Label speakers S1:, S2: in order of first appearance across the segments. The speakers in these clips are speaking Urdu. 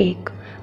S1: 1,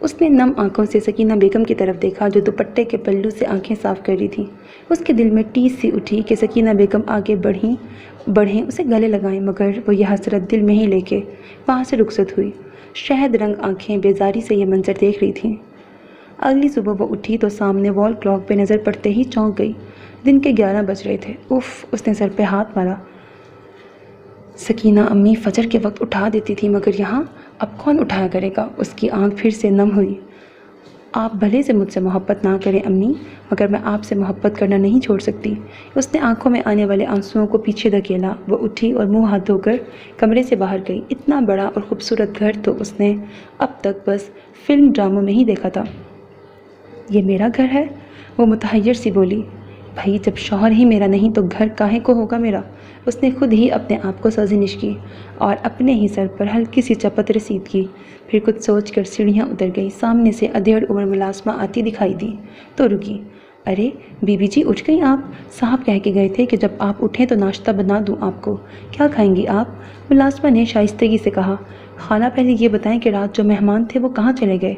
S1: اس نے نم آنکھوں سے سکینہ بیگم کی طرف دیکھا جو دوپٹے کے پلو سے آنکھیں صاف کر رہی تھیں۔ اس کے دل میں ٹیس سی اٹھی کہ سکینہ بیگم آگے بڑھیں اسے گلے لگائیں، مگر وہ یہ حسرت دل میں ہی لے کے وہاں سے رخصت ہوئی۔ شہد رنگ آنکھیں بیزاری سے یہ منظر دیکھ رہی تھیں۔ اگلی صبح وہ اٹھی تو سامنے وال کلاک پہ نظر پڑتے ہی چونک گئی۔ دن کے 11 بج رہے تھے۔ اف، اس نے سر پہ ہاتھ مارا۔ سکینہ امی فجر کے وقت اٹھا دیتی تھی، مگر یہاں اب کون اٹھایا کرے گا؟ اس کی آنکھ پھر سے نم ہوئی۔ آپ بھلے سے مجھ سے محبت نہ کریں امی، مگر میں آپ سے محبت کرنا نہیں چھوڑ سکتی۔ اس نے آنکھوں میں آنے والے آنسوؤں کو پیچھے دھکیلا۔ وہ اٹھی اور منہ ہاتھ دھو کر کمرے سے باہر گئی۔ اتنا بڑا اور خوبصورت گھر تو اس نے اب تک بس فلم ڈراموں میں ہی دیکھا تھا۔ یہ میرا گھر ہے؟ وہ متحیر سی بولی۔ بھائی جب شوہر ہی میرا نہیں تو گھر کاہے کو ہوگا میرا؟ اس نے خود ہی اپنے آپ کو سرزنش کی اور اپنے ہی سر پر ہلکی سی چپت رسید کی۔ پھر کچھ سوچ کر سیڑھیاں اتر گئی۔ سامنے سے ادھیڑ عمر ملازمہ آتی دکھائی دی تو رکی۔ ارے بی بی جی اٹھ گئی آپ؟ صاحب کہہ کے گئے تھے کہ جب آپ اٹھیں تو ناشتہ بنا دوں آپ کو۔ کیا کھائیں گی آپ؟ ملازمہ نے شائستگی سے کہا۔ خالہ پہلے یہ بتائیں کہ رات جو مہمان تھے وہ کہاں چلے گئے؟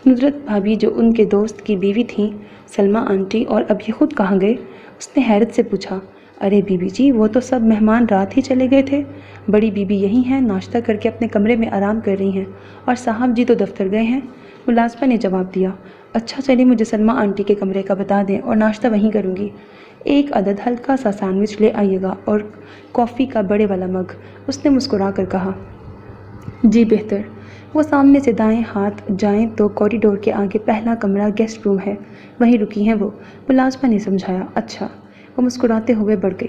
S1: ندرت بھابھی جو ان کے دوست کی بیوی تھیں، سلمہ آنٹی، اور اب یہ خود کہاں گئے؟ اس نے حیرت سے پوچھا۔ ارے بی بی جی وہ تو سب مہمان رات ہی چلے گئے تھے۔ بڑی بی بی یہی ہیں، ناشتہ کر کے اپنے کمرے میں آرام کر رہی ہیں، اور صاحب جی تو دفتر گئے ہیں۔ ملازمہ نے جواب دیا۔ اچھا چلیے مجھے سلمہ آنٹی کے کمرے کا بتا دیں اور ناشتہ وہیں کروں گی۔ 1 عدد ہلکا سا سینڈوچ لے آئیے گا اور کافی کا بڑے والا مگ، اس نے مسکرا کر کہا۔ جی بہتر۔ وہ سامنے سے دائیں ہاتھ جائیں تو کوریڈور کے آگے پہلا کمرہ گیسٹ روم ہے، وہیں رکی ہیں وہ، ملازمہ نے سمجھایا۔ اچھا۔ وہ مسکراتے ہوئے بڑھ گئی۔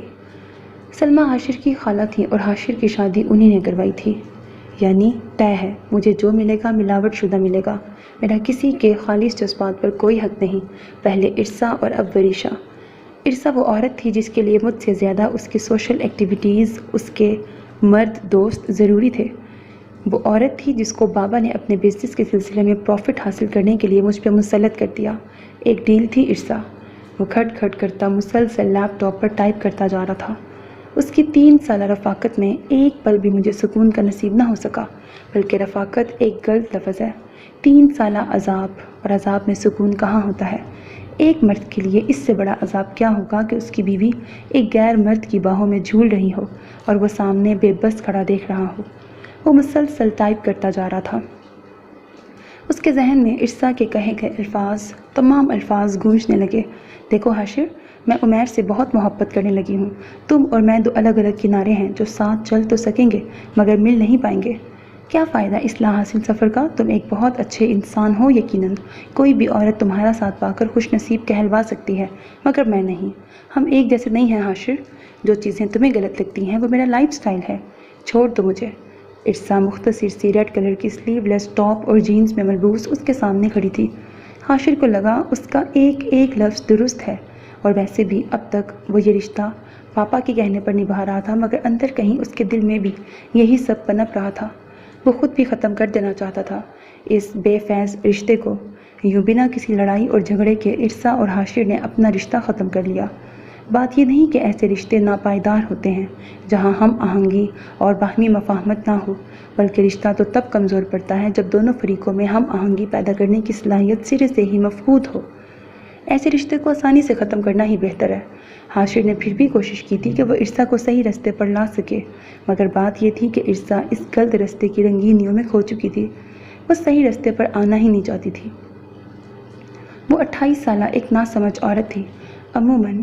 S1: سلمہ حاشر کی خالہ تھیں اور حاشر کی شادی انہی نے کروائی تھی۔ یعنی طے ہے، مجھے جو ملے گا ملاوٹ شدہ ملے گا، میرا کسی کے خالص جذبات پر کوئی حق نہیں۔ پہلے ارسا اور اب وریشا۔ ارسا وہ عورت تھی جس کے لیے مجھ سے زیادہ اس کی سوشل ایکٹیویٹیز، اس کے مرد دوست ضروری تھے۔ وہ عورت تھی جس کو بابا نے اپنے بزنس کے سلسلے میں پروفٹ حاصل کرنے کے لیے مجھ پہ مسلط کر دیا۔ ایک ڈیل تھی ارسا۔ وہ کھٹ کھٹ کرتا مسلسل لیپ ٹاپ پر ٹائپ کرتا جا رہا تھا۔ اس کی 3 سالہ رفاقت میں ایک پل بھی مجھے سکون کا نصیب نہ ہو سکا، بلکہ رفاقت ایک غلط لفظ ہے۔ 3 سالہ عذاب، اور عذاب میں سکون کہاں ہوتا ہے؟ ایک مرد کے لیے اس سے بڑا عذاب کیا ہوگا کہ اس کی بیوی ایک غیر مرد کی باہوں میں جھول رہی ہو اور وہ سامنے بے بس کھڑا دیکھ رہا ہو۔ وہ مسلسل ٹائپ کرتا جا رہا تھا۔ اس کے ذہن میں ارسا کے کہے گئے الفاظ، تمام الفاظ گونجنے لگے۔ دیکھو حاشر، میں عمیر سے بہت محبت کرنے لگی ہوں۔ تم اور میں 2 الگ الگ کنارے ہیں جو ساتھ چل تو سکیں گے مگر مل نہیں پائیں گے۔ کیا فائدہ اصلاح حاصل سفر کا؟ تم ایک بہت اچھے انسان ہو یقیناً، کوئی بھی عورت تمہارا ساتھ پا کر خوش نصیب کہلوا سکتی ہے، مگر میں نہیں۔ ہم ایک جیسے نہیں ہیں حاشر۔ جو چیزیں تمہیں غلط لگتی ہیں وہ میرا لائف سٹائل ہے۔ چھوڑ دو مجھے۔ ارسا مختصر سی ریڈ کلر کی سلیو لیس ٹاپ اور جینز میں ملبوس اس کے سامنے کھڑی تھی۔ حاشر کو لگا اس کا ایک ایک لفظ درست ہے، اور ویسے بھی اب تک وہ یہ رشتہ پاپا کے کہنے پر نبھا رہا تھا، مگر اندر کہیں اس کے دل میں بھی یہی سب پنپ رہا تھا۔ وہ خود بھی ختم کر دینا چاہتا تھا اس بے فیض رشتے کو۔ یوں بنا کسی لڑائی اور جھگڑے کے ارسا اور حاشر نے اپنا رشتہ ختم کر لیا۔ بات یہ نہیں کہ ایسے رشتے ناپائیدار ہوتے ہیں جہاں ہم آہنگی اور باہمی مفاہمت نہ ہو، بلکہ رشتہ تو تب کمزور پڑتا ہے جب دونوں فریقوں میں ہم آہنگی پیدا کرنے کی صلاحیت سرے سے ہی مفقود ہو۔ ایسے رشتے کو آسانی سے ختم کرنا ہی بہتر ہے۔ حاشر نے پھر بھی کوشش کی تھی کہ وہ ارسا کو صحیح رستے پر لا سکے، مگر بات یہ تھی کہ ارسا اس غلط رستے کی رنگینیوں میں کھو چکی تھی۔ وہ صحیح رستے پر آنا ہی نہیں چاہتی تھی۔ وہ 28 سالہ ایک ناسمجھ عورت تھی۔ عموماً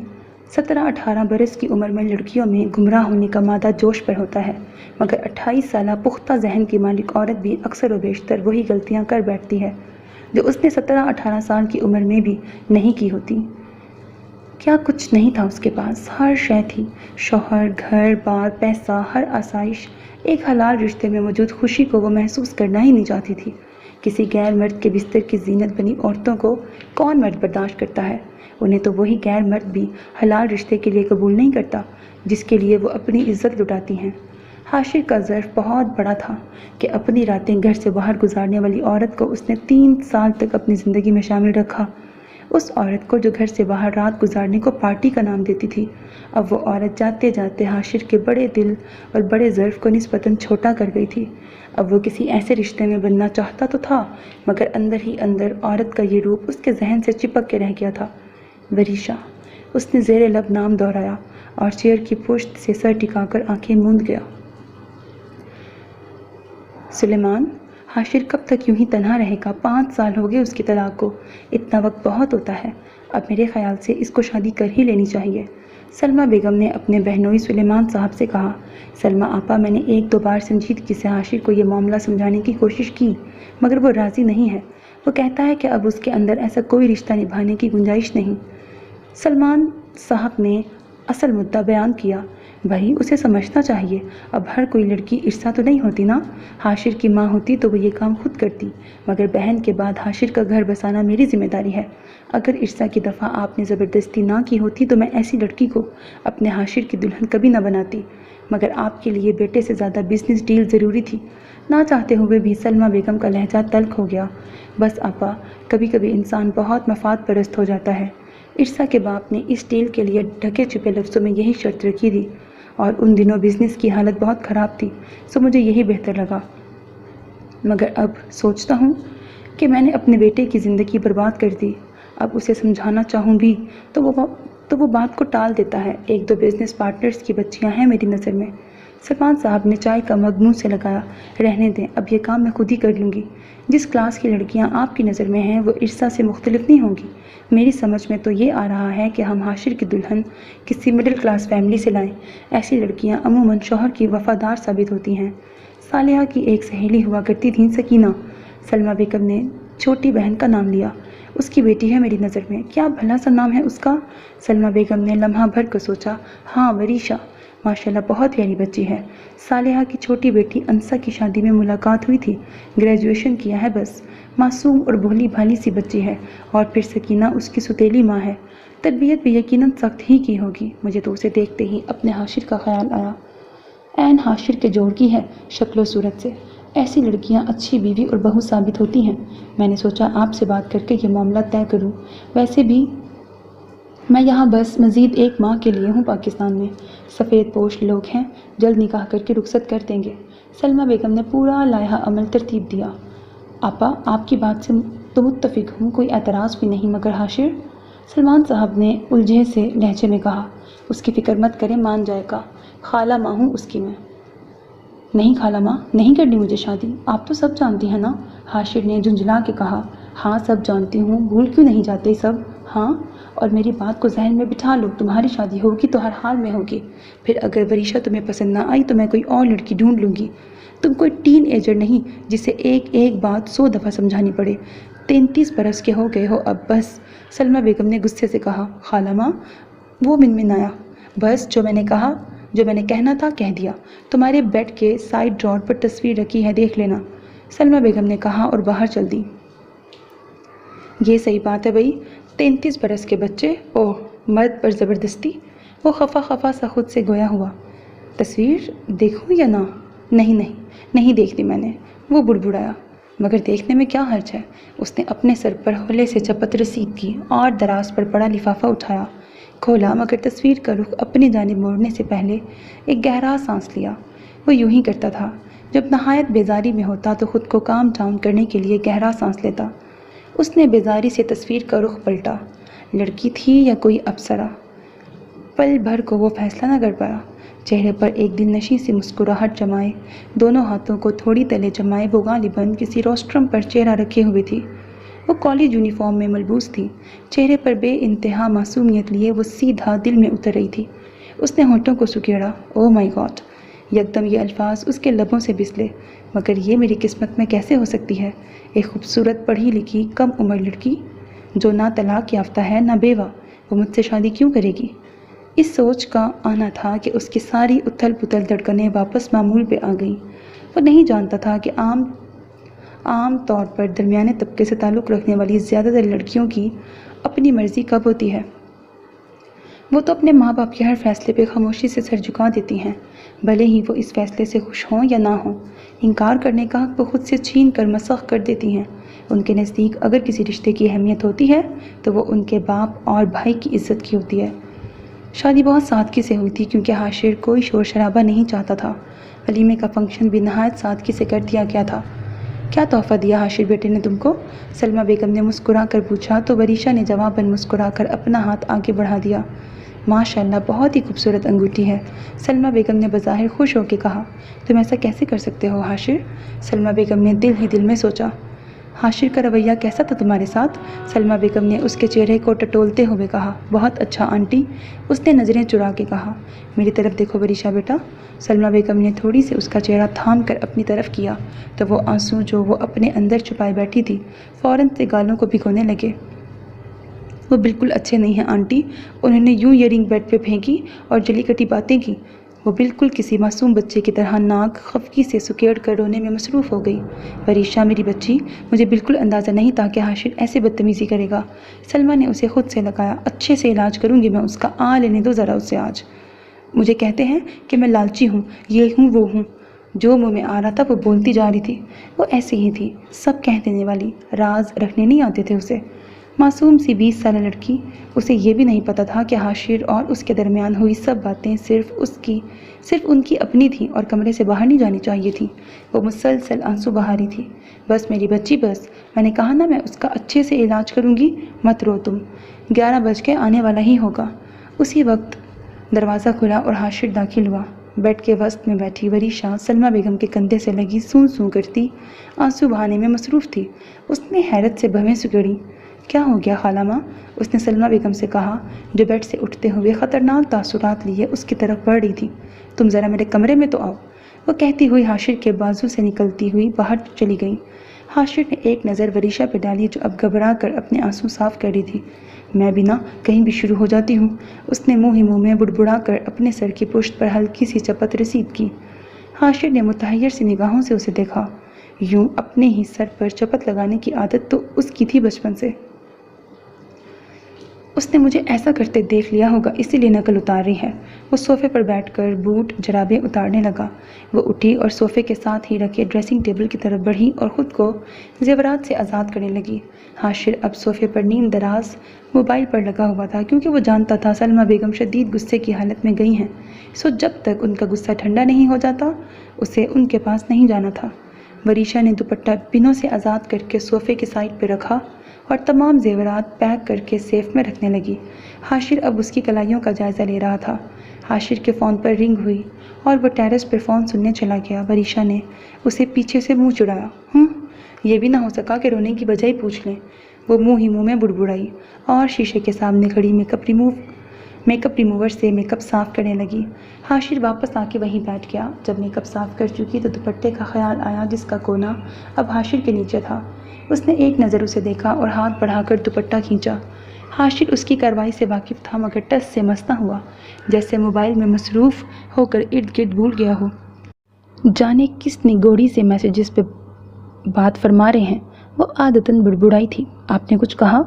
S1: 17-18 برس کی عمر میں لڑکیوں میں گمراہ ہونے کا مادہ جوش پر ہوتا ہے، مگر 28 سالہ پختہ ذہن کی مالک عورت بھی اکثر و بیشتر وہی غلطیاں کر بیٹھتی ہے جو اس نے 17-18 سال کی عمر میں بھی نہیں کی ہوتی۔ کیا کچھ نہیں تھا اس کے پاس؟ ہر شے تھی، شوہر، گھر بار، پیسہ، ہر آسائش۔ ایک حلال رشتے میں موجود خوشی کو وہ محسوس کرنا ہی نہیں چاہتی تھی۔ کسی غیر مرد کے بستر کی زینت بنی عورتوں کو کون مرد برداشت کرتا ہے؟ انہیں تو وہی غیر مرد بھی حلال رشتے کے لیے قبول نہیں کرتا جس کے لیے وہ اپنی عزت لٹاتی ہیں۔ حاشر کا ظرف بہت بڑا تھا کہ اپنی راتیں گھر سے باہر گزارنے والی عورت کو اس نے 3 سال تک اپنی زندگی میں شامل رکھا۔ اس عورت کو جو گھر سے باہر رات گزارنے کو پارٹی کا نام دیتی تھی، اب وہ عورت جاتے جاتے حاشر کے بڑے دل اور بڑے ظرف کو نسبتاً چھوٹا کر گئی تھی۔ اب وہ کسی ایسے رشتے میں بننا چاہتا تو تھا، مگر اندر ہی اندر عورت کا یہ روپ اس کے ذہن سے چپک کے رہ گیا تھا۔ وریشا، اس نے زیر لب نام دہرایا اور چیئر کی پشت سے سر ٹکا کر آنکھیں موند گیا۔ سلیمان، حاشر کب تک یوں ہی تنہا رہے گا؟ 5 سال ہو گئے اس کی طلاق کو، اتنا وقت بہت ہوتا ہے، اب میرے خیال سے اس کو شادی کر ہی لینی چاہیے۔ سلمیٰ بیگم نے اپنے بہنوئی سلیمان صاحب سے کہا۔ سلمیٰ آپا، میں نے 1-2 بار سنجیدگی سے حاشر کو یہ معاملہ سمجھانے کی کوشش کی، مگر وہ راضی نہیں ہے۔ وہ کہتا ہے کہ اب اس کے اندر ایسا کوئی رشتہ نبھانے کی گنجائش نہیں۔ سلمان صاحب نے اصل مدعا بیان کیا۔ بھائی، اسے سمجھنا چاہیے، اب ہر کوئی لڑکی عرصہ تو نہیں ہوتی نا۔ حاشر کی ماں ہوتی تو وہ یہ کام خود کرتی، مگر بہن کے بعد حاشر کا گھر بسانا میری ذمہ داری ہے۔ اگر عرصہ کی دفعہ آپ نے زبردستی نہ کی ہوتی تو میں ایسی لڑکی کو اپنے حاشر کی دلہن کبھی نہ بناتی، مگر آپ کے لیے بیٹے سے زیادہ بزنس ڈیل ضروری تھی۔ نہ چاہتے ہوئے بھی سلمیٰ بیگم کا لہجہ تلخ ہو گیا۔ بس آپا، کبھی کبھی انسان بہت مفاد پرست ہو جاتا ہے۔ عرصہ کے باپ نے اس ڈیل کے لیے ڈھکے چھپے لفظوں میں یہی شرط رکھی تھی، اور ان دنوں بزنس کی حالت بہت خراب تھی، سو مجھے یہی بہتر لگا۔ مگر اب سوچتا ہوں کہ میں نے اپنے بیٹے کی زندگی برباد کر دی۔ اب اسے سمجھانا چاہوں بھی تو وہ بات کو ٹال دیتا ہے۔ 1-2 بزنس پارٹنرز کی بچیاں ہیں میری نظر میں۔ سلمان صاحب نے چائے کا مگ منہ سے لگایا۔ رہنے دیں، اب یہ کام میں خود ہی کر لوں گی۔ جس کلاس کی لڑکیاں آپ کی نظر میں ہیں وہ عرصہ سے مختلف نہیں ہوں گی۔ میری سمجھ میں تو یہ آ رہا ہے کہ ہم حاشر کی دلہن کسی مڈل کلاس فیملی سے لائیں۔ ایسی لڑکیاں عموماً شوہر کی وفادار ثابت ہوتی ہیں۔ صالحہ کی ایک سہیلی ہوا کرتی تھیں، سکینہ۔ سلمیٰ بیگم نے چھوٹی بہن کا نام لیا۔ اس کی بیٹی ہے میری نظر میں۔ کیا بھلا سا نام ہے اس کا؟ سلمیٰ بیگم نے لمحہ بھر کو سوچا۔ ہاں، وریشا، ماشاءاللہ بہت پیاری بچی ہے۔ صالحہ کی چھوٹی بیٹی انسا کی شادی میں ملاقات ہوئی تھی، گریجویشن کیا ہے بس، معصوم اور بھولی بھالی سی بچی ہے۔ اور پھر سکینہ اس کی سوتیلی ماں ہے، تربیت بھی یقیناً سخت ہی کی ہوگی۔ مجھے تو اسے دیکھتے ہی اپنے حاشر کا خیال آیا۔ عین حاشر کے جوڑ کی ہے شکل و صورت سے۔ ایسی لڑکیاں اچھی بیوی اور بہو ثابت ہوتی ہیں۔ میں نے سوچا آپ سے بات کر کے یہ معاملہ طے کروں۔ ویسے بھی میں یہاں بس مزید 1 ماہ کے لیے ہوں پاکستان میں۔ سفید پوش لوگ ہیں، جلد نکاح کر کے رخصت کر دیں گے۔ سلمیٰ بیگم نے پورا لائحہ عمل ترتیب دیا۔ آپا، آپ کی بات سے تو متفق ہوں، کوئی اعتراض بھی نہیں، مگر حاشر؟ سلمان صاحب نے الجھے سے لہجے میں کہا۔ اس کی فکر مت کریں، مان جائے گا، خالہ ماں ہوں اس کی میں۔ نہیں خالہ ماں، نہیں کرنی مجھے شادی، آپ تو سب جانتی ہیں نا، حاشر نے جھنجھلا کے کہا۔ ہاں، سب جانتی ہوں، بھول کیوں نہیں جاتے سب؟ ہاں، اور میری بات کو ذہن میں بٹھا لو، تمہاری شادی ہوگی تو ہر حال میں ہوگی۔ پھر اگر وریشا تمہیں پسند نہ آئی تو میں کوئی اور لڑکی ڈھونڈ لوں گی۔ تم کوئی ٹین ایجر نہیں جسے ایک بات 100 دفعہ سمجھانی پڑے۔ 33 برس کے ہو گئے ہو اب، بس۔ سلمیٰ بیگم نے غصے سے کہا۔ خالہ ماں، وہ منمنایا۔ بس، جو میں نے کہنا تھا کہہ دیا۔ تمہارے بیڈ کے سائیڈ ڈراور پر تصویر رکھی ہے، دیکھ لینا، سلمیٰ بیگم نے کہا اور باہر چل دی۔ یہ صحیح بات ہے بھائی، 33 برس کے بچے، اوہ، مرد پر زبردستی۔ وہ خفا سا خود سے گویا ہوا۔ تصویر دیکھوں یا نہ؟ نہیں دیکھتی میں نے، وہ بڑبڑایا۔ مگر دیکھنے میں کیا حرج ہے؟ اس نے اپنے سر پر ہولے سے چپت رسید کی اور دراز پر پڑا لفافہ اٹھایا، کھولا، مگر تصویر کا رخ اپنی جانب موڑنے سے پہلے ایک گہرا سانس لیا۔ وہ یوں ہی کرتا تھا، جب نہایت بیزاری میں ہوتا تو خود کو کام ڈاؤن کرنے کے لیے گہرا سانس لیتا۔ اس نے بیزاری سے تصویر کا رخ پلٹا۔ لڑکی تھی یا کوئی اپسرا؟ پل بھر کو وہ فیصلہ نہ کر پایا۔ چہرے پر ایک دل نشیں سی مسکراہٹ جمائے، دونوں ہاتھوں کو تھوڑی تلے جمائے وہ غالباً کسی روسٹرم پر چہرہ رکھے ہوئے تھی۔ وہ کالج یونیفارم میں ملبوس تھی، چہرے پر بے انتہا معصومیت لیے وہ سیدھا دل میں اتر رہی تھی۔ اس نے ہونٹوں کو سکیڑا۔ او مائی گاڈ! یکدم یہ الفاظ اس کے لبوں سے بسلے۔ مگر یہ میری قسمت میں کیسے ہو سکتی ہے؟ ایک خوبصورت پڑھی لکھی کم عمر لڑکی جو نہ طلاق یافتہ ہے نہ بیوہ، وہ مجھ سے شادی کیوں کرے گی؟ اس سوچ کا آنا تھا کہ اس کی ساری اتھل پتھل دھڑکنیں واپس معمول پہ آ گئیں۔ وہ نہیں جانتا تھا کہ عام طور پر درمیانے طبقے سے تعلق رکھنے والی زیادہ تر لڑکیوں کی اپنی مرضی کب ہوتی ہے۔ وہ تو اپنے ماں باپ کے ہر فیصلے پہ خاموشی سے سر جھکا دیتی ہیں، بھلے ہی وہ اس فیصلے سے خوش ہوں یا نہ ہوں۔ انکار کرنے کا حق وہ خود سے چھین کر مسخ کر دیتی ہیں۔ ان کے نزدیک اگر کسی رشتے کی اہمیت ہوتی ہے تو وہ ان کے باپ اور بھائی کی عزت کی ہوتی ہے۔ شادی بہت سادگی سے ہوئی تھی کیونکہ حاشر کوئی شور شرابہ نہیں چاہتا تھا۔ ولیمے کا فنکشن بھی نہایت سادگی سے کر دیا گیا تھا۔ کیا تحفہ دیا حاشر بیٹے نے تم کو؟ سلمیٰ بیگم نے مسکرا کر پوچھا تو وریشا نے جواباً مسکرا کر اپنا ہاتھ آگے بڑھا دیا۔ ماشاءاللہ بہت ہی خوبصورت انگوٹھی ہے، سلمیٰ بیگم نے بظاہر خوش ہو کے کہا۔ تم ایسا کیسے کر سکتے ہو حاشر؟ سلمیٰ بیگم نے دل ہی دل میں سوچا۔ حاشر کا رویہ کیسا تھا تمہارے ساتھ؟ سلمیٰ بیگم نے اس کے چہرے کو ٹٹولتے ہوئے کہا۔ بہت اچھا آنٹی، اس نے نظریں چرا کے کہا۔ میری طرف دیکھو وریشا بیٹا۔ سلمیٰ بیگم نے تھوڑی سے اس کا چہرہ تھام کر اپنی طرف کیا تو وہ آنسو جو وہ اپنے اندر چھپائے بیٹھی تھی فوراً سے گالوں کو بھگونے لگے۔ وہ بالکل اچھے نہیں ہیں آنٹی۔ انہوں نے یوں ایئرنگ بیڈ پہ پھینکی اور جلی کٹی باتیں کی۔ وہ بالکل کسی معصوم بچے کی طرح ناک خفگی سے سکیڑ کر رونے میں مصروف ہو گئی۔ وریشا میری بچی، مجھے بالکل اندازہ نہیں تھا کہ حاشر ایسے بدتمیزی کرے گا۔ سلمیٰ نے اسے خود سے لگایا۔ اچھے سے علاج کروں گی میں اس کا، لینے دو ذرا اسے آج۔ مجھے کہتے ہیں کہ میں لالچی ہوں، یہ ہوں وہ ہوں۔ جو منہ میں آ رہا تھا وہ بولتی جا رہی تھی۔ وہ ایسی ہی تھی، سب کہہ دینے والی، راز رکھنے نہیں آتے تھے اسے۔ معصوم سی 20 سالہ لڑکی، اسے یہ بھی نہیں پتا تھا کہ حاشر اور اس کے درمیان ہوئی سب باتیں صرف ان کی اپنی تھیں اور کمرے سے باہر نہیں جانی چاہیے تھی۔ وہ مسلسل آنسو بہا رہی تھی۔ بس میری بچی بس، میں نے کہا نا میں اس کا اچھے سے علاج کروں گی، مت رو تم، 11 بج کے آنے والا ہی ہوگا۔ اسی وقت دروازہ کھلا اور حاشر داخل ہوا۔ بیڈ کے وسط میں بیٹھی وریشا سلمیٰ بیگم کے کندھے سے لگی سوں سوں کرتی آنسو بہانے میں مصروف تھی۔ اس نے حیرت سے بھویں سکیڑی۔ کیا ہو گیا خالہ ماں؟ اس نے سلمیٰ بیگم سے کہا جو بیڈ سے اٹھتے ہوئے خطرناک تاثرات لیے اس کی طرف بڑھ رہی تھی۔ تم ذرا میرے کمرے میں تو آؤ، وہ کہتی ہوئی حاشر کے بازو سے نکلتی ہوئی باہر چلی گئی۔ حاشر نے ایک نظر وریشا پہ ڈالی جو اب گھبرا کر اپنے آنسو صاف کر رہی تھی۔ میں بھی نہ کہیں بھی شروع ہو جاتی ہوں، اس نے منہ ہی منہ میں بڑبڑا کر اپنے سر کی پشت پر ہلکی سی چپت رسید کی۔ حاشر نے متحیر سی نگاہوں سے اسے دیکھا۔ یوں اپنے ہی سر پر چپت لگانے کی عادت تو اس کی تھی بچپن سے۔ اس نے مجھے ایسا کرتے دیکھ لیا ہوگا اسی لیے نقل اتار رہی ہے۔ وہ صوفے پر بیٹھ کر بوٹ جرابیں اتارنے لگا۔ وہ اٹھی اور صوفے کے ساتھ ہی رکھے ڈریسنگ ٹیبل کی طرف بڑھی اور خود کو زیورات سے آزاد کرنے لگی۔ حاشر اب صوفے پر نیم دراز موبائل پر لگا ہوا تھا کیونکہ وہ جانتا تھا سلمیٰ بیگم شدید غصے کی حالت میں گئی ہیں، سو جب تک ان کا غصہ ٹھنڈا نہیں ہو جاتا اسے ان کے پاس نہیں جانا تھا۔ وریشا نے دوپٹہ پنوں سے آزاد کر کے صوفے کی سائڈ پہ رکھا اور تمام زیورات پیک کر کے سیف میں رکھنے لگی۔ حاشر اب اس کی کلائیوں کا جائزہ لے رہا تھا۔ حاشر کے فون پر رنگ ہوئی اور وہ ٹیرس پر فون سننے چلا گیا۔ وریشا نے اسے پیچھے سے منہ چڑھایا۔ یہ بھی نہ ہو سکا کہ رونے کی وجہ ہی پوچھ لیں۔ وہ منہ ہی منہ میں بڑبڑائی اور شیشے کے سامنے کھڑی میک اپ ریموور سے میک اپ صاف کرنے لگی۔ حاشر واپس آ کے وہیں بیٹھ گیا۔ جب میک اپ صاف کر چکی تو دوپٹے کا خیال آیا جس کا کونا اب حاشر کے نیچے تھا۔ اس نے ایک نظر اسے دیکھا اور ہاتھ بڑھا کر دوپٹہ کھینچا۔ حاشر اس کی کارروائی سے واقف تھا مگر ٹس سے مس نہ ہوا، جیسے موبائل میں مصروف ہو کر ارد گرد بھول گیا ہو۔ جانے کس نے گوڑی سے میسیجز پہ بات فرما رہے ہیں، وہ عادتاً بڑبڑائی تھی۔ آپ نے کچھ کہا؟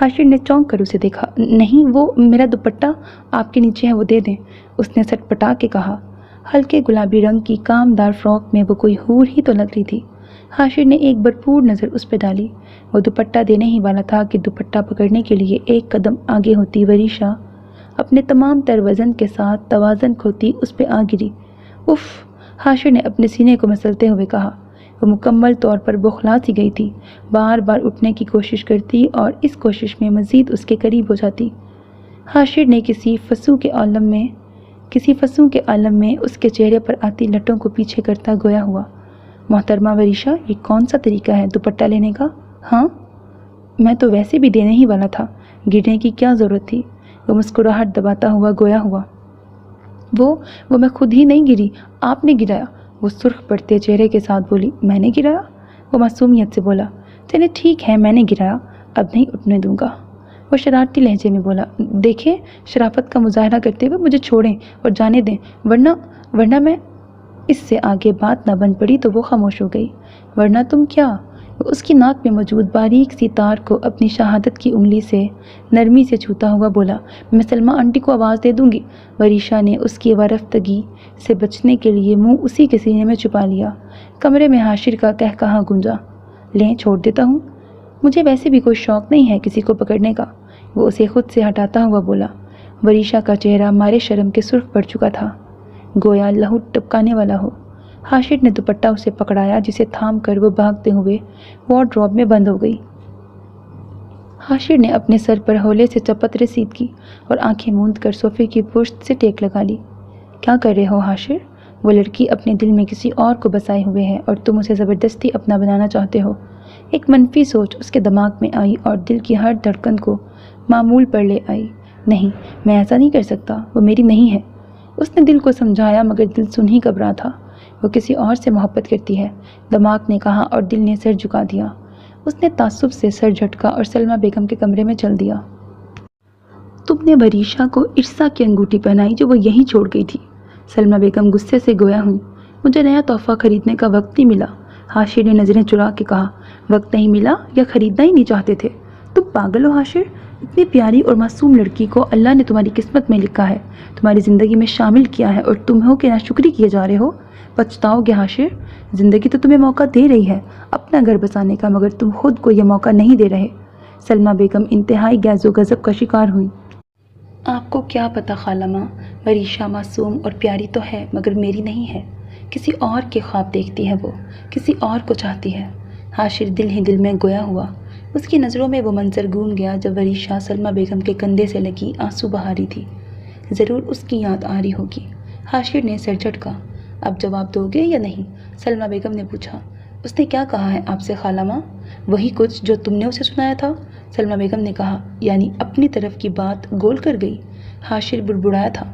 S1: حاشر نے چونک کر اسے دیکھا۔ نہیں، وہ میرا دوپٹہ آپ کے نیچے ہے، وہ دے دیں، اس نے سٹ پٹا کے کہا۔ ہلکے گلابی رنگ کی کامدار فراک میں وہ کوئی حور ہی تو لگ رہی تھی۔ حاشر نے ایک بھرپور نظر اس پہ ڈالی۔ وہ دوپٹہ دینے ہی والا تھا کہ دوپٹہ پکڑنے کے لیے ایک قدم آگے ہوتی وریشا اپنے تمام تر وزن کے ساتھ توازن کھوتی اس پہ آ گری۔ اف! حاشر نے اپنے سینے کو مسلتے ہوئے کہا۔ وہ مکمل طور پر بوکھلا سی گئی تھی، بار بار اٹھنے کی کوشش کرتی اور اس کوشش میں مزید اس کے قریب ہو جاتی۔ حاشر نے کسی فسوں کے عالم میں اس کے چہرے پر آتی لٹوں کو پیچھے کرتا گویا ہوا۔ محترمہ وریشا، یہ کون سا طریقہ ہے دوپٹہ لینے کا؟ ہاں، میں تو ویسے بھی دینے ہی والا تھا، گرنے کی کیا ضرورت تھی؟ وہ مسکراہٹ دباتا ہوا گویا ہوا۔ وہ میں خود ہی نہیں گری، آپ نے گرایا، وہ سرخ پڑتے چہرے کے ساتھ بولی۔ میں نے گرایا؟ وہ معصومیت سے بولا۔ چلے ٹھیک ہے، میں نے گرایا، اب نہیں اٹھنے دوں گا۔ وہ شرارتی لہجے میں بولا۔ دیکھیں، شرافت کا مظاہرہ کرتے ہوئے مجھے چھوڑیں اور جانے دیں، ورنہ میں اس سے آگے بات نہ بن پڑی تو وہ خاموش ہو گئی۔ ورنہ تم کیا؟ وہ اس کی ناک میں موجود باریک سی تار کو اپنی شہادت کی انگلی سے نرمی سے چھوتا ہوا بولا، میں سلمیٰ آنٹی کو آواز دے دوں گی۔ وریشا نے اس کی وارفتگی سے بچنے کے لیے منہ اسی کے سینے میں چھپا لیا۔ کمرے میں حاشر کا کہا گونجا، لیں چھوڑ دیتا ہوں، مجھے ویسے بھی کوئی شوق نہیں ہے کسی کو پکڑنے کا۔ وہ اسے خود سے ہٹاتا ہوا بولا۔ وریشا کا چہرہ مارے شرم کے سرخ پڑ چکا تھا، گویا لہو ٹپکانے والا ہو۔ حاشر نے دوپٹہ اسے پکڑایا، جسے تھام کر وہ بھاگتے ہوئے وارڈروب میں بند ہو گئی۔ حاشر نے اپنے سر پر ہولے سے چپت رسید کی اور آنکھیں موند کر صوفے کی پشت سے ٹیک لگا لی۔ کیا کر رہے ہو حاشر؟ وہ لڑکی اپنے دل میں کسی اور کو بسائے ہوئے ہے اور تم اسے زبردستی اپنا بنانا چاہتے ہو۔ ایک منفی سوچ اس کے دماغ میں آئی اور دل کی ہر دھڑکن کو معمول پر لے آئی۔ نہیں، میں ایسا نہیں کر سکتا، وہ میری نہیں ہے۔ اس نے دل کو سمجھایا مگر دل سن ہی گھبرا تھا۔ وہ کسی اور سے محبت کرتی ہے، دماغ نے کہا اور دل نے سر جھکا دیا۔ اس نے تعصب سے سر جھٹکا اور سلمیٰ بیگم کے کمرے میں چل دیا۔ تم نے وریشا کو عرصہ کی انگوٹھی پہنائی جو وہ یہیں چھوڑ گئی تھی۔ سلمیٰ بیگم غصے سے گویا ہوں، مجھے نیا تحفہ خریدنے کا وقت نہیں ملا۔ حاشر نے نظریں چرا کے کہا، وقت نہیں ملا یا خریدنا ہی نہیں چاہتے تھے؟ تم پاگل ہو حاشر، اتنی پیاری اور معصوم لڑکی کو اللہ نے تمہاری قسمت میں لکھا ہے، تمہاری زندگی میں شامل کیا ہے اور تم ہو کہ ناشکری کیے جا رہے ہو۔ پچھتاؤ گے حاشر، زندگی تو تمہیں موقع دے رہی ہے اپنا گھر بسانے کا، مگر تم خود کو یہ موقع نہیں دے رہے۔ سلمیٰ بیگم انتہائی غیظ و غضب کا شکار ہوئی۔ آپ کو کیا پتہ خالہ ماں، وریشا معصوم اور پیاری تو ہے مگر میری نہیں ہے، کسی اور کے خواب دیکھتی ہے، وہ کسی اور کو چاہتی ہے۔ حاشر دل ہی دل میں گویا ہوا۔ اس کی نظروں میں وہ منظر گھوم گیا جب وریشا سلمیٰ بیگم کے کندھے سے لگی آنسو بہا رہی تھی۔ ضرور اس کی یاد آ رہی ہوگی۔ حاشر نے سر جھٹکا۔ اب جواب دو گے یا نہیں؟ سلمیٰ بیگم نے پوچھا۔ اس نے کیا کہا ہے آپ سے خالہ ماں؟ وہی کچھ جو تم نے اسے سنایا تھا، سلمیٰ بیگم نے کہا، یعنی اپنی طرف کی بات گول کر گئی۔ حاشر بڑبڑایا تھا،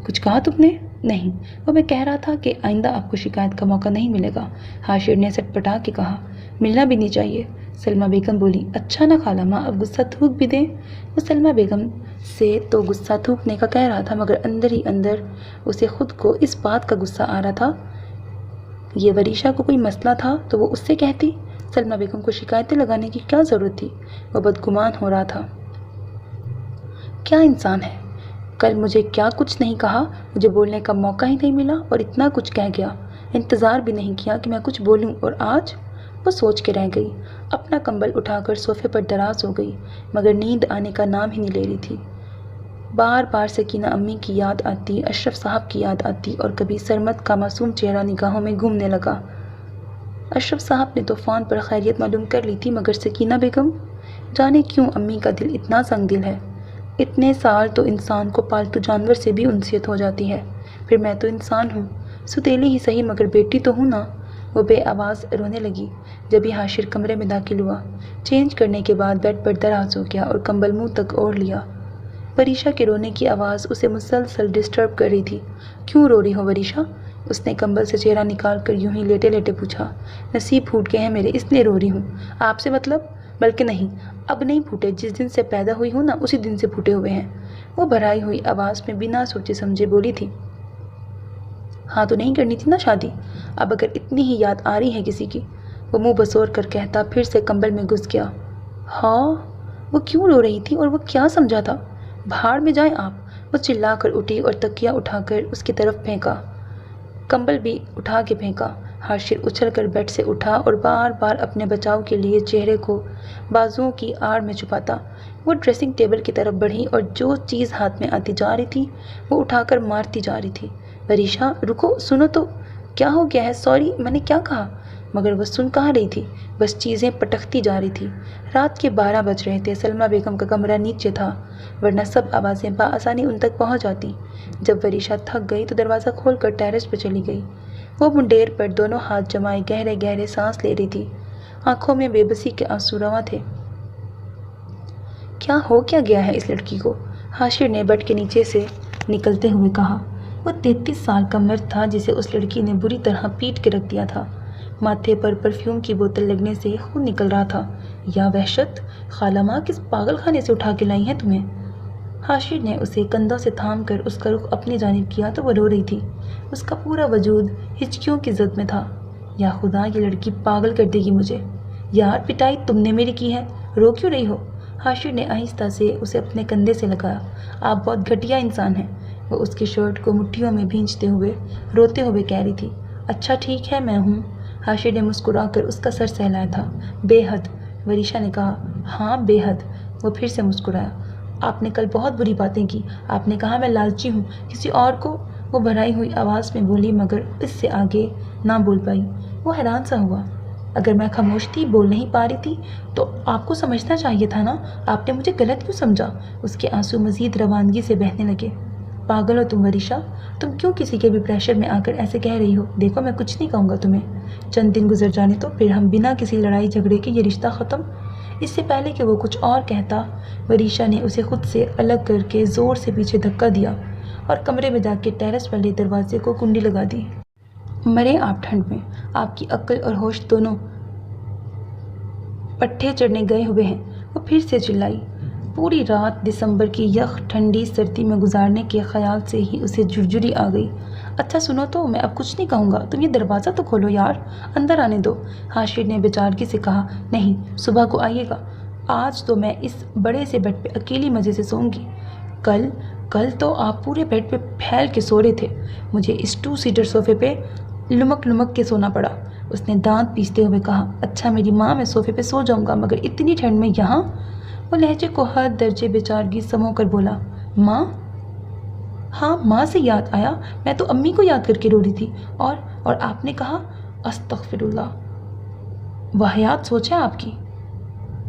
S1: کچھ کہا تم نے؟ نہیں، وہ میں کہہ رہا تھا کہ آئندہ آپ کو شکایت کا موقع نہیں ملے گا۔ حاشر نے سٹ پٹا کے کہا، ملنا بھی نہیں چاہیے۔ سلمیٰ بیگم بولی، اچھا نا خالہ ماں، اب غصہ تھوک بھی دیں۔ وہ سلمیٰ بیگم سے تو غصہ تھوکنے کا کہہ رہا تھا مگر اندر ہی اندر اسے خود کو اس بات کا غصہ آ رہا تھا، یہ وریشا کو کوئی مسئلہ تھا تو وہ اس سے کہتی۔ سلمیٰ بیگم کو شکایتیں لگانے کی کیا ضرورت تھی؟ وہ بدگمان ہو رہا تھا۔ کیا انسان ہے، کل مجھے کیا کچھ نہیں کہا، مجھے بولنے کا موقع ہی نہیں ملا اور اتنا کچھ کہہ گیا، انتظار بھی نہیں کیا کہ میں کچھ بولوں، اور آج؟ وہ سوچ کے رہ گئی، اپنا کمبل اٹھا کر صوفے پر دراز ہو گئی مگر نیند آنے کا نام ہی نہیں لے رہی تھی۔ بار بار سکینہ امی کی یاد آتی، اشرف صاحب کی یاد آتی اور کبھی سرمد کا معصوم چہرہ نگاہوں میں گھومنے لگا۔ اشرف صاحب نے تو فون پر خیریت معلوم کر لی تھی مگر سکینہ بیگم، جانے کیوں امی کا دل اتنا سنگ دل ہے۔ اتنے سال تو انسان کو پالتو جانور سے بھی انسیت ہو جاتی ہے، پھر میں تو انسان ہوں، ستیلی ہی صحیح مگر بیٹی تو ہوں نا۔ وہ بے آواز رونے لگی جب ہی حاشر کمرے میں داخل ہوا۔ چینج کرنے کے بعد بیڈ پر دراز ہو گیا اور کمبل منہ تک اوڑھ لیا۔ وریشا کے رونے کی آواز اسے مسلسل ڈسٹرب کر رہی تھی۔ کیوں رو رہی ہو وریشا؟ اس نے کمبل سے چہرہ نکال کر یوں ہی لیٹے لیٹے پوچھا۔ نصیب پھوٹ گئے ہیں میرے، اس لیے رو رہی ہوں۔ آپ سے مطلب؟ بلکہ نہیں، اب نہیں پھوٹے، جس دن سے پیدا ہوئی ہوں نا اسی دن سے پھوٹے ہوئے ہیں۔ وہ بھرائی ہوئی آواز میں بنا سوچے سمجھے بولی تھی۔ ہاں تو نہیں کرنی تھی نا شادی، اب اگر اتنی ہی یاد آ رہی ہے کسی کی؟ وہ منہ بسور کر کہتا پھر سے کمبل میں گھس گیا۔ ہاں، وہ کیوں رو رہی تھی اور وہ کیا سمجھا تھا؟ بھاڑ میں جائیں آپ، وہ چلا کر اٹھی اور تکیہ اٹھا کر اس کی طرف پھینکا، کمبل بھی اٹھا کے پھینکا۔ حاشر اچھل کر بیڈ سے اٹھا اور بار بار اپنے بچاؤ کے لیے چہرے کو بازوؤں کی آڑ میں چھپاتا وہ ڈریسنگ ٹیبل کی طرف بڑھی اور جو چیز ہاتھ میں آتی جا رہی تھی وہ اٹھا کر مارتی جا رہی تھی۔ وریشا رکو، سنو تو، کیا ہو گیا ہے؟ سوری، میں نے کیا کہا؟ مگر وہ سن کہاں رہی تھی، بس چیزیں پٹکتی جا رہی تھی۔ رات کے 12 بج رہے تھے۔ سلمیٰ بیگم کا کمرہ نیچے تھا ورنہ سب آوازیں بآسانی ان تک پہنچ جاتی۔ جب وریشا تھک گئی تو دروازہ کھول کر ٹیرس پہ چلی گئی۔ وہ منڈیر پر دونوں ہاتھ جمائے گہرے گہرے سانس لے رہی تھی، آنکھوں میں بے بسی کے آنسو رواں تھے۔ کیا ہو کیا گیا ہے اس لڑکی کو؟ حاشر نے بیڈ کے نیچے سے نکلتے ہوئے کہا۔ وہ 33 سال کا مرد تھا جسے اس لڑکی نے بری طرح پیٹ کے رکھ دیا تھا۔ ماتھے پر پرفیوم کی بوتل لگنے سے خون نکل رہا تھا۔ یا وحشت، خالہ ماں کس پاگل خانے سے اٹھا کے لائی ہیں تمہیں؟ حاشر نے اسے کندھوں سے تھام کر اس کا رخ اپنی جانب کیا تو وہ رو رہی تھی، اس کا پورا وجود ہچکیوں کی زد میں تھا۔ یا خدا، یہ لڑکی پاگل کر دے گی مجھے، یار پٹائی تم نے میری کی ہے، رو کیوں رہی ہو؟ حاشر نے آہستہ سے اسے اپنے کندھے سے لگایا۔ آپ بہت گھٹیا انسان ہیں، وہ اس کی شرٹ کو مٹھیوں میں بھینچتے ہوئے روتے ہوئے کہہ رہی تھی۔ اچھا ٹھیک ہے میں ہوں۔ حاشر نے مسکرا کر اس کا سر سہلایا تھا۔ بے حد، وریشا نے کہا۔ ہاں بے حد، وہ پھر سے مسکرایا۔ آپ نے کل بہت بری باتیں کی، آپ نے کہا میں لالچی ہوں، کسی اور کو، وہ بھرائی ہوئی آواز میں بولی مگر اس سے آگے نہ بول پائی۔ وہ حیران سا ہوا۔ اگر میں خاموش تھی، بول نہیں پا رہی تھی تو آپ کو سمجھنا چاہیے تھا نا، آپ نے مجھے غلط کیوں سمجھا؟ اس کے آنسو مزید روانگی سے بہنے لگے۔ پاگل ہو تم وریشا، تم کیوں کسی کے بھی پریشر میں آ کر ایسے کہہ رہی ہو؟ دیکھو میں کچھ نہیں کہوں گا تمہیں، چند دن گزر جانے تو پھر ہم بنا کسی لڑائی جھگڑے کے یہ رشتہ ختم۔ اس سے پہلے کہ وہ کچھ اور کہتا، وریشا نے اسے خود سے الگ کر کے زور سے پیچھے دھکا دیا اور کمرے میں جا کے ٹیرس والے دروازے کو کنڈی لگا دی۔ مرے آپ ٹھنڈ میں، آپ کی عقل اور ہوش دونوں پٹھے چڑھنے گئے ہوئے ہیں، وہ پھر سے چلائی۔ پوری رات دسمبر کی یخ ٹھنڈی سردی میں گزارنے کے خیال سے ہی اسے جھرجھری آ گئی۔ اچھا سنو تو، میں اب کچھ نہیں کہوں گا، تم یہ دروازہ تو کھولو یار، اندر آنے دو، حاشر نے بیچارگی سے کہا۔ نہیں، صبح کو آئیے گا، آج تو میں اس بڑے سے بیڈ پہ اکیلی مزے سے سوؤں گی۔ کل تو آپ پورے بیڈ پہ پھیل کے سو رہے تھے، مجھے اس 2 سیٹر صوفے پہ لمک کے سونا پڑا، اس نے دانت پیستے ہوئے کہا۔ اچھا میری ماں، میں صوفے پہ سو جاؤں گا مگر اتنی ٹھنڈ میں یہاں؟ وہ لہجے کو حد درجے بیچارگی سمو کر بولا۔ ماں؟ ہاں ماں سے یاد آیا، میں تو امی کو یاد کر کے رو رہی تھی، اور آپ نے کہا استغفر اللہ، واہیات سوچ ہے آپ کی،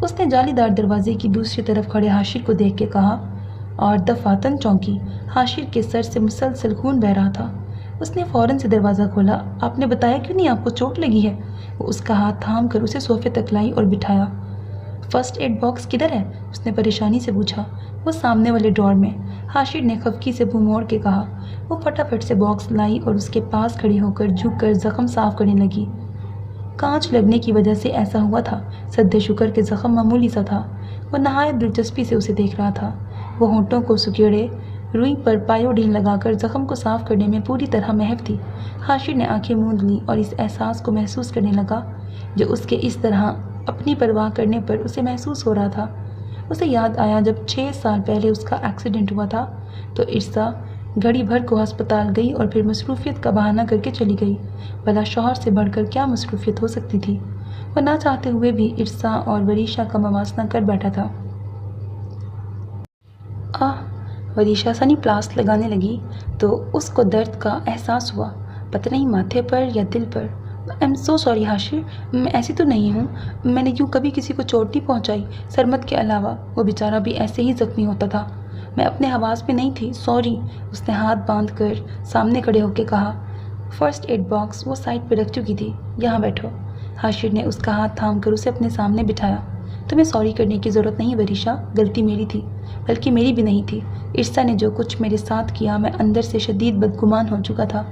S1: اس نے جالی دار دروازے کی دوسری طرف کھڑے حاشر کو دیکھ کے کہا، اور دفعتاً چونکی۔ حاشر کے سر سے مسلسل خون بہہ رہا تھا۔ اس نے فوراً سے دروازہ کھولا۔ آپ نے بتایا کیوں نہیں، آپ کو چوٹ لگی ہے؟ وہ اس کا ہاتھ تھام کر اسے صوفے تک لائی اور بٹھایا۔ فرسٹ ایڈ باکس کدھر ہے؟ اس نے پریشانی سے پوچھا۔ وہ سامنے والے ڈرار میں، حاشر نے خفگی سے منہ موڑ کے کہا۔ وہ فٹافٹ سے باکس لائی اور اس کے پاس کھڑی ہو کر جھک کر زخم صاف کرنے لگی۔ کانچ لگنے کی وجہ سے ایسا ہوا تھا، سد شکر کے زخم معمولی سا تھا۔ وہ نہایت دلچسپی سے اسے دیکھ رہا تھا۔ وہ ہونٹوں کو سکیڑے روئی پر پایوڈین لگا کر زخم کو صاف کرنے میں پوری طرح محو تھی۔ حاشر نے آنکھیں موند لیں اور اس احساس کو محسوس کرنے لگا جو اس کے اس طرح اپنی پرواہ کرنے پر اسے محسوس ہو رہا تھا۔ اسے یاد آیا جب 6 سال پہلے اس کا ایکسیڈنٹ ہوا تھا تو ارسا گھڑی بھر کو ہسپتال گئی اور پھر مصروفیت کا بہانہ کر کے چلی گئی۔ بھلا شوہر سے بڑھ کر کیا مصروفیت ہو سکتی تھی؟ وہ نہ چاہتے ہوئے بھی ارسا اور وریشا کا موازنہ کر بیٹھا تھا۔ وریشا سنی پلاس لگانے لگی تو اس کو درد کا احساس ہوا، پتہ نہیں ماتھے پر یا دل پر۔ I am so sorry Hashir, میں ایسی تو نہیں ہوں، میں نے یوں کبھی کسی کو چوٹ نہیں پہنچائی، سرمد کے علاوہ وہ بیچارہ بھی ایسے ہی زخمی ہوتا تھا، میں اپنے حواس میں نہیں تھی، سوری، اس نے ہاتھ باندھ کر سامنے کھڑے ہو کے کہا۔ فرسٹ ایڈ باکس وہ سائڈ پہ رکھ چکی تھی۔ یہاں بیٹھو۔ حاشر نے اس کا ہاتھ تھام کر اسے اپنے سامنے بٹھایا۔ تمہیں سوری کرنے کی ضرورت نہیں وریشا، غلطی میری تھی، بلکہ میری بھی نہیں تھی۔ ارسا نے جو کچھ میرے ساتھ کیا، میں اندر سے شدید بدگمان ہو چکا تھا۔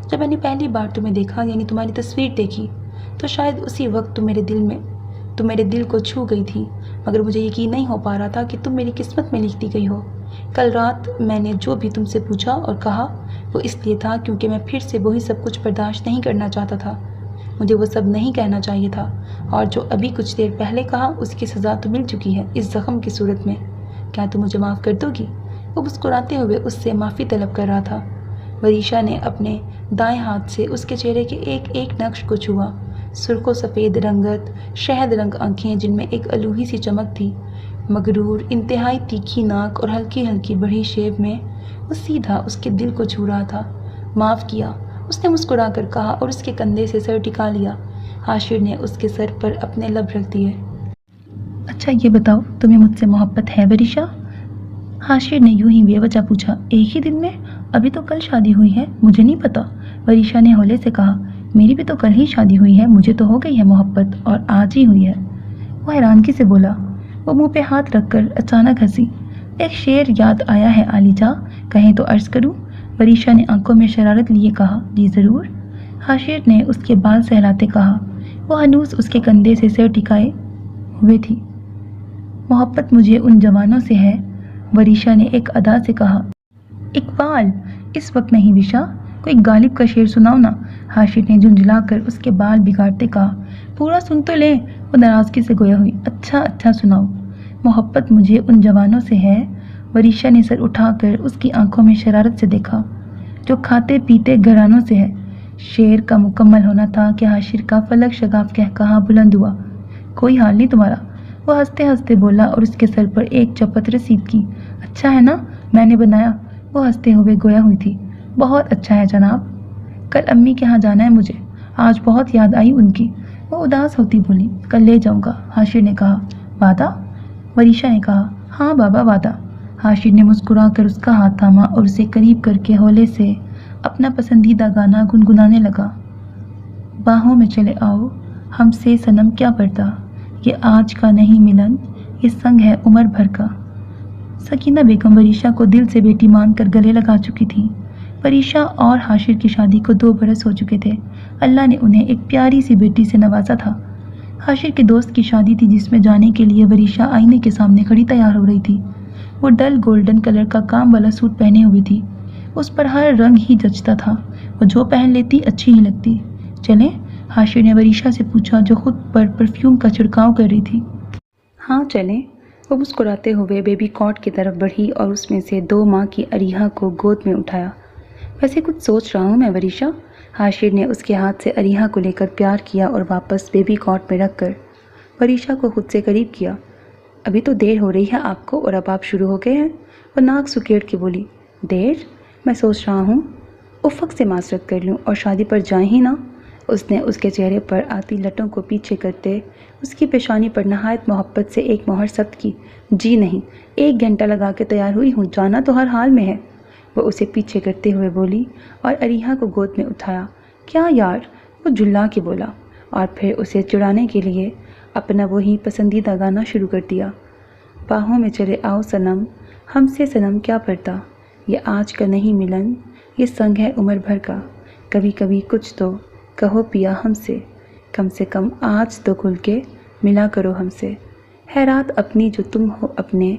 S1: جب میں نے پہلی بار تمہیں دیکھا، یعنی تمہاری تصویر دیکھی، تو شاید اسی وقت تم میرے دل کو چھو گئی تھی، مگر مجھے یقین نہیں ہو پا رہا تھا کہ تم میری قسمت میں لکھ دی گئی ہو۔ کل رات میں نے جو بھی تم سے پوچھا اور کہا وہ اس لیے تھا کیونکہ میں پھر سے وہی سب کچھ برداشت نہیں کرنا چاہتا تھا، مجھے وہ سب نہیں کہنا چاہیے تھا، اور جو ابھی کچھ دیر پہلے کہا اس کی سزا تو مل چکی ہے اس زخم کی صورت میں۔ کیا تم مجھے معاف کر دو گی؟ وہ مسکراتے ہوئے اس سے معافی طلب کر رہا تھا۔ وریشا نے اپنے دائیں ہاتھ سے اس کے چہرے کے ایک ایک نقش کو چھوا۔ سرخ و سفید رنگت، شہد رنگ آنکھیں جن میں ایک الوہی سی چمک تھی، مغرور انتہائی تیکھی ناک اور ہلکی ہلکی بڑھی شیو میں وہ سیدھا اس کے دل کو چھو رہا تھا۔ معاف کیا، اس نے مسکرا کر کہا اور اس کے کندھے سے سر ٹکا لیا۔ حاشر نے اس کے سر پر اپنے لب رکھ دیے۔ اچھا یہ بتاؤ، تمہیں مجھ سے محبت ہے وریشا؟ حاشر نے یوں ہی بے وجہ پوچھا۔ ایک ہی دن میں؟ ابھی تو کل شادی ہوئی ہے، مجھے نہیں پتا، وریشا نے ہولے سے کہا۔ میری بھی تو کل ہی شادی ہوئی ہے، مجھے تو ہو گئی ہے محبت، اور آج ہی ہوئی ہے، وہ حیرانگی سے بولا۔ وہ منہ پہ ہاتھ رکھ کر اچانک ہنسی۔ ایک شعر یاد آیا ہے عالی جاں، کہیں تو عرض کروں؟ وریشا نے آنکھوں میں شرارت لیے کہا۔ جی ضرور، حاشر نے اس کے بال سہلاتے کہا۔ وہ ہنوز اس کے کندھے سے سر ٹکائے ہوئے تھی۔ محبت مجھے ان جوانوں سے ہے، وریشا نے ایک ادا سے کہا۔ اقبال؟ اس وقت نہیں وشا،
S2: کوئی غالب کا شعر سناؤ نا، حاشر نے جھنجھلا کر اس کے بال بگاڑتے کہا۔ پورا سن تو لیں، وہ ناراضگی سے گویا ہوئی۔ اچھا سناؤ۔ محبت مجھے ان جوانوں سے ہے، وریشا نے سر اٹھا کر اس کی آنکھوں میں شرارت سے دیکھا، جو کھاتے پیتے گھرانوں سے ہے۔ شعر کا مکمل ہونا تھا کہ حاشر کا فلک شگاف کہا بلند ہوا۔ کوئی حال نہیں تمہارا، وہ ہنستے ہنستے بولا اور اس کے سر پر ایک چپت رسید کی۔ اچھا ہے نا، میں نے بنایا، وہ ہنستے ہوئے گویا ہوئی تھی۔ بہت اچھا ہے جناب، کل امی کے ہاں جانا ہے مجھے، آج بہت یاد آئی ان کی، وہ اداس ہوتی بولی۔ کل لے جاؤں گا، حاشر نے کہا۔ وعدہ؟ وریشا نے کہا۔ ہاں بابا وعدہ۔ حاشر نے مسکرا کر اس کا ہاتھ تھاما اور اسے قریب کر کے ہولے سے اپنا پسندیدہ گانا گنگنانے لگا۔ باہوں میں چلے آؤ ہم سے صنم کیا پردہ، یہ آج کا نہیں ملن، یہ سنگ ہے عمر بھر کا۔ سکینہ بیگم وریشا کو دل سے بیٹی مان کر گلے لگا چکی تھی۔ وریشا اور حاشر کی شادی کو 2 برس ہو چکے تھے۔ اللہ نے انہیں ایک پیاری سی بیٹی سے نوازا تھا۔ حاشر کے دوست کی شادی تھی جس میں جانے کے لیے وریشا آئینے کے سامنے کھڑی تیار ہو رہی تھی۔ وہ ڈل گولڈن کلر کا کام والا سوٹ پہنے ہوئی تھی، اس پر ہر رنگ ہی جچتا تھا، وہ جو پہن لیتی اچھی ہی لگتی۔ چلیں؟ حاشر نے وریشا سے پوچھا جو خود پر پرفیوم کا چھڑکاؤ کر رہی تھی۔
S1: ہاں چلیں، وہ مسکراتے ہوئے بیبی کاٹ کی طرف بڑھی اور اس میں سے 2 ماہ کی اریحا کو گود میں اٹھایا۔ ویسے کچھ سوچ رہا ہوں میں وریشا، حاشر نے اس کے ہاتھ سے اریحا کو لے کر پیار کیا اور واپس بیبی کاٹ میں رکھ کر وریشا کو خود سے قریب کیا۔ ابھی تو دیر ہو رہی ہے آپ کو اور اب آپ شروع ہو گئے ہیں، وہ ناک سکیڑ کے بولی۔ دیر؟ میں سوچ رہا ہوں افق سے معذرت کر لوں اور شادی پر جائیں ہی نا۔ اس نے اس کے چہرے پر آتی لٹوں کو پیچھے کرتے اس کی پیشانی پر نہایت محبت سے ایک مہر ثبت کی۔ جی نہیں، 1 گھنٹہ لگا کے تیار ہوئی ہوں، جانا تو ہر حال میں ہے، وہ اسے پیچھے کرتے ہوئے بولی اور اریحا کو گود میں اٹھایا۔ کیا یار، وہ جھلا کے بولا اور پھر اسے چڑھانے کے لیے اپنا وہی پسندیدہ گانا شروع کر دیا۔ باہوں میں چلے آؤ صنم، ہم سے صنم کیا پردہ، یہ آج کا نہیں ملن، یہ سنگ ہے عمر بھر کا۔ کبھی کبھی کچھ تو کہو پیا ہم سے کم آج تو کھل کے ملا کرو ہم سے، ہے رات اپنی جو تم ہو اپنے،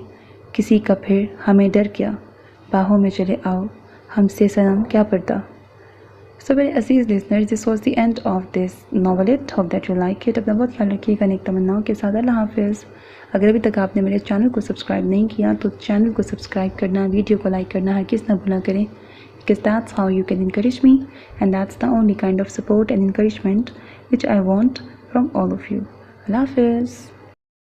S1: کسی کا پھر ہمیں ڈر کیا، باہوں میں چلے آؤ ہم سے صنم کیا پردہ۔ So very Aziz listeners, this was the end of this novelette. Hope that you like it. اپنا بہت خیال رکھیے گا نیک تمناؤں کے ساتھ۔ اللہ حافظ۔ اگر ابھی تک آپ نے میرے چینل کو سبسکرائب نہیں کیا تو چینل کو سبسکرائب کرنا، ویڈیو کو لائک کرنا ہرگز نہ بھولا کریں، because that's how you can encourage me and that's the only kind of support and encouragement which I want from all of you. اللہ حافظ۔